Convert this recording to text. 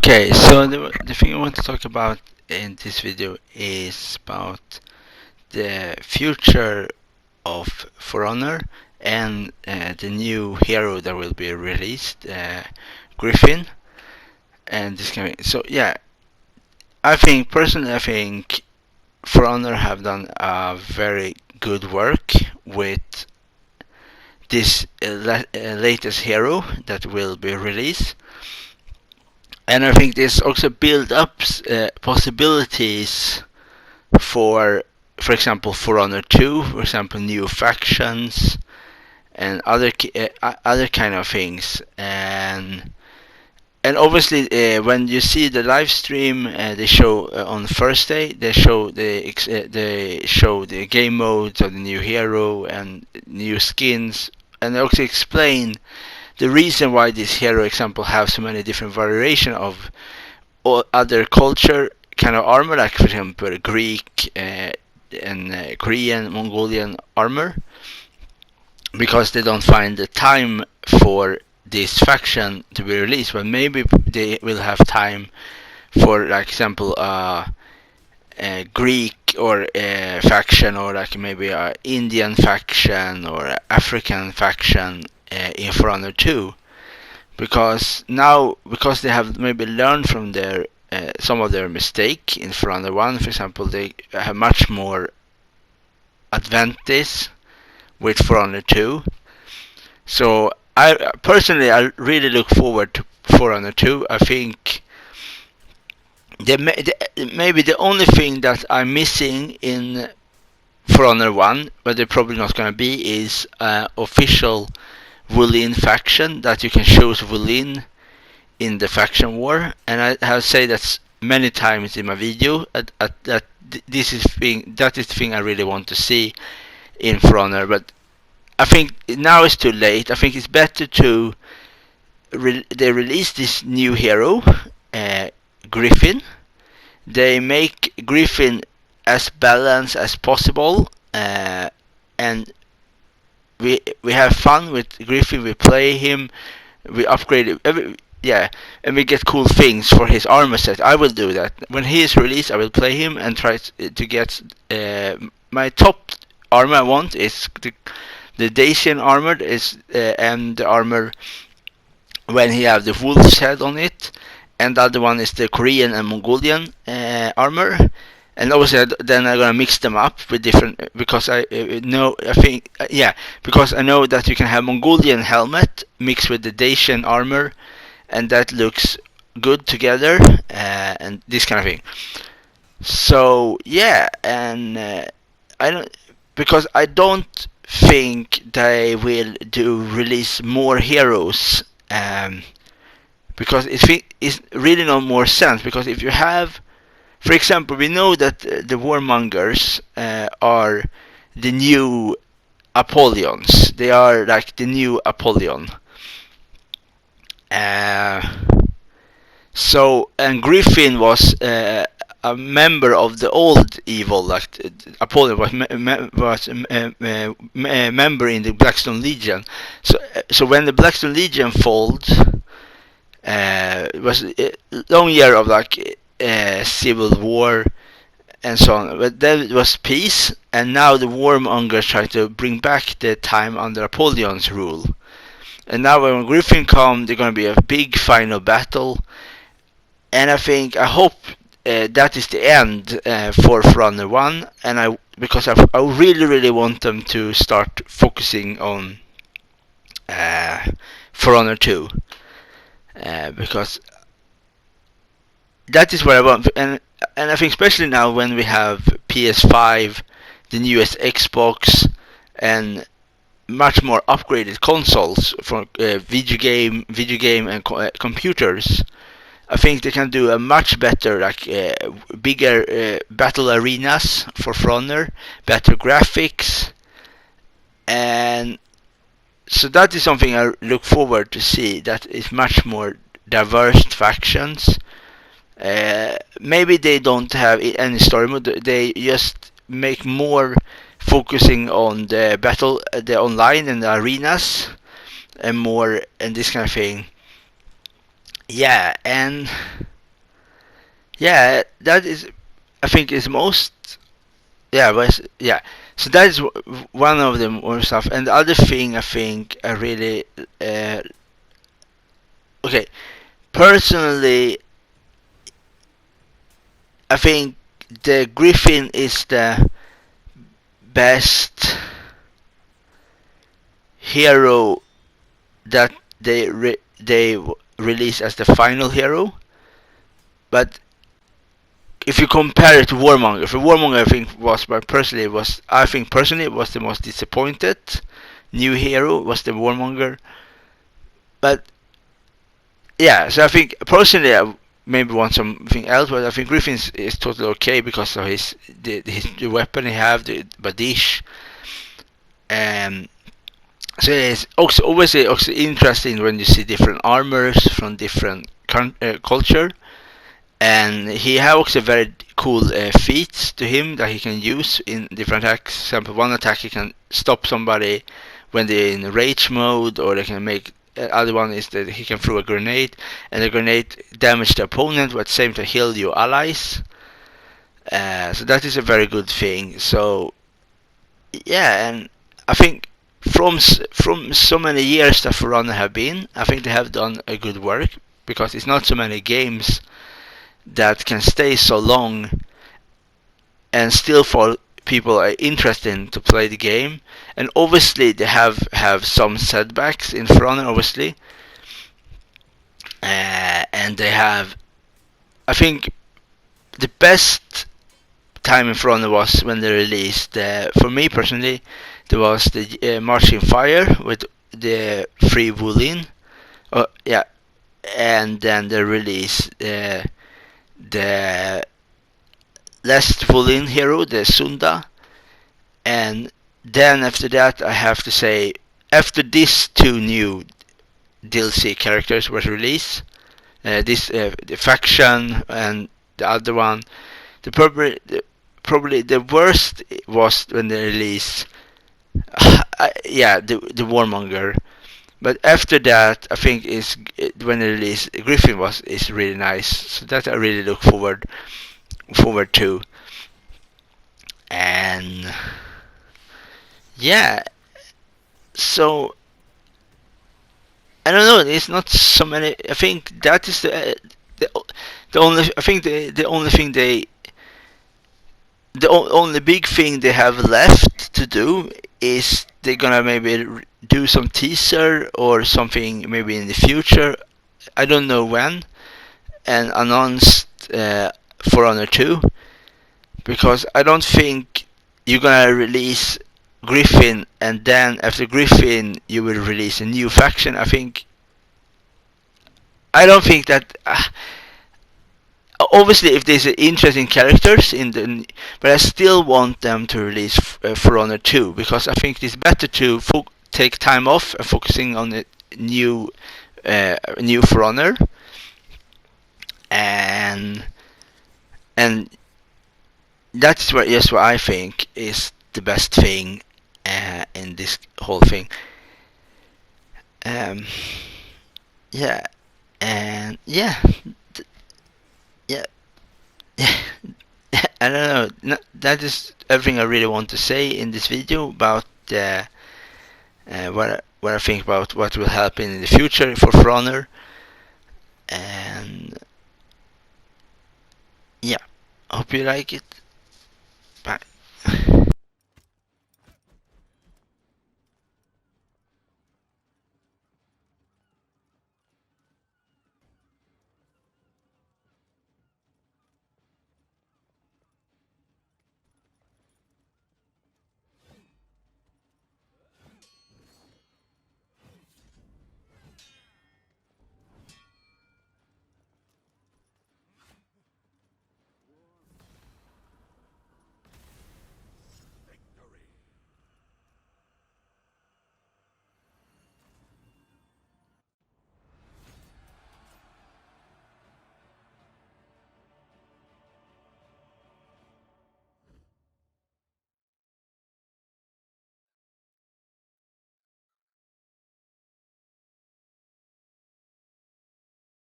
Okay, so the thing I want to talk about in this video is about the future of For Honor and the new hero that will be released, Griffin, and this kind of. So yeah, I think For Honor have done a very good work with this latest hero that will be released. And I think this also build up possibilities for example, For Honor 2, for example, new factions and other kind of things. And obviously, when you see the live stream, they show on Thursday. They show the game modes of the new hero and new skins, and they also explain the reason why this hero example have so many different variation of other culture kind of armor, like for example Greek and Korean, Mongolian armor, because they don't find the time for this faction to be released. But maybe they will have time for, like example, a Greek or a faction, or like maybe a Indian faction or a African faction in For Honor 2, because they have maybe learned from their some of their mistake in For Honor 1, for example. They have much more advantage with For Honor 2. So I personally, I really look forward to For Honor 2. I think maybe the only thing that I'm missing in For Honor 1, but they're probably not going to be, is official Wulin faction that you can choose Wulin in the faction war. And I have said that many times in my video that this is the thing I really want to see in For Honor. But I think now it's too late. I think it's better to they release this new hero, Griffin. They make Griffin as balanced as possible, and we have fun with Griffin. We play him, we upgrade it, and we get cool things for his armor set. I will do that when he is released. I will play him and try to get my top armor I want is the Dacian armor is and the armor when he have the wolf's head on it, and the other one is the Korean and Mongolian armor. And obviously, then I'm gonna mix them up with different, because because I know that you can have Mongolian helmet mixed with the Dacian armor, and that looks good together, and this kind of thing. So yeah, and I don't think they will release more heroes, because it's really no more sense. Because if you have, for example, we know that the warmongers are the new Apollons. They are like the new Apollon. And Griffin was a member of the old evil, like Apollon was a member in the Blackstone Legion. So when the Blackstone Legion folded, it was a long year of like civil war and so on, but then it was peace, and now the warmongers try to bring back the time under Apollon's rule. And now when Griffin comes, there's going to be a big final battle, and I hope that is the end for For Honor 1, and because I really want them to start focusing on For Honor 2, because that is what I want. And I think especially now when we have PS5, the newest Xbox, and much more upgraded consoles for video game and computers, I think they can do a much better, like bigger battle arenas for Honor, better graphics, and so that is something I look forward to see. That is much more diverse factions. Maybe they don't have any story mode. They just make more focusing on the battle, the online and the arenas, and more and this kind of thing. Yeah, and yeah, that is, I think, is most. Yeah, yeah. So that is one of the more stuff. And the other thing I think I really, okay, personally, I think the Griffin is the best hero that they release as the final hero. But if you compare it to Warmonger, for Warmonger, I think personally was the most disappointed new hero was the Warmonger. But yeah, so I think personally I maybe want something else, but I think Griffin is totally okay because of the weapon he have, the Badish. Um, so it's also always also interesting when you see different armors from different culture, and he has also very cool feats to him that he can use in different attacks. For example, one attack he can stop somebody when they're in rage mode, or they can make. Other one is that he can throw a grenade, and the grenade damage the opponent, but same to heal your allies. So that is a very good thing. So yeah, and I think from so many years that For Honor have been, I think they have done a good work because it's not so many games that can stay so long and still for people are interested to play the game. And obviously they have some setbacks in For Honor, obviously, and they have. I think the best time in For Honor was when they released. For me personally, there was the Marching Fire with the free Wulin. Yeah, and then they released the last Wulin hero, the Sunda, and then after that, I have to say, after these two new DLC characters were released, the faction and the other one, probably the worst was when they released, yeah, the Warmonger. But after that, I think is when they released Griffin is really nice. So that I really look forward to. And yeah, so I don't know. It's not so many. I think that is the, the only. I think the only thing only big thing they have left to do is they're gonna maybe do some teaser or something maybe in the future. I don't know when, and announced For Honor 2, because I don't think you're gonna release Griffin and then after Griffin you will release a new faction. I don't think that. Obviously, if there's interesting characters in the, but I still want them to release For Honor 2 because I think it's better to take time off and focusing on the new For Honor, and that's what what I think is the best thing in this whole thing. Um, yeah, and yeah, yeah. I don't know. That is everything I really want to say in this video about what I think about what will happen in the future for Honor. And yeah, I hope you like it.